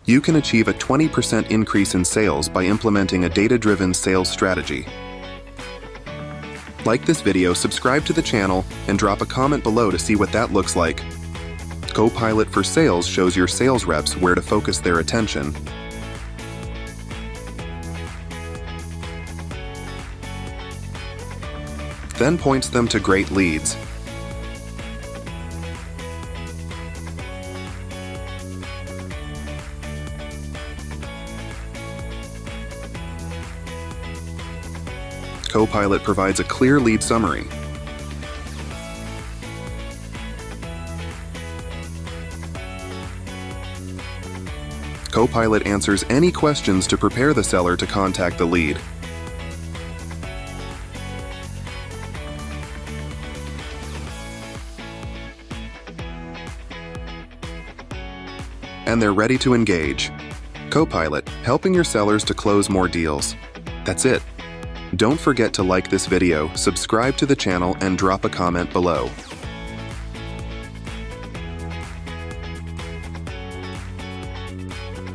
You can achieve a 20% increase in sales by implementing a data-driven sales strategy. Like this video, subscribe to the channel, and drop a comment below to see what that looks like. Copilot for Sales shows your sales reps where to focus their attention. Then points them to great leads. Copilot provides a clear lead summary. Copilot answers any questions to prepare the seller to contact the lead. And they're ready to engage. Copilot, helping your sellers to close more deals. That's it. Don't forget to like this video, subscribe to the channel, and drop a comment below.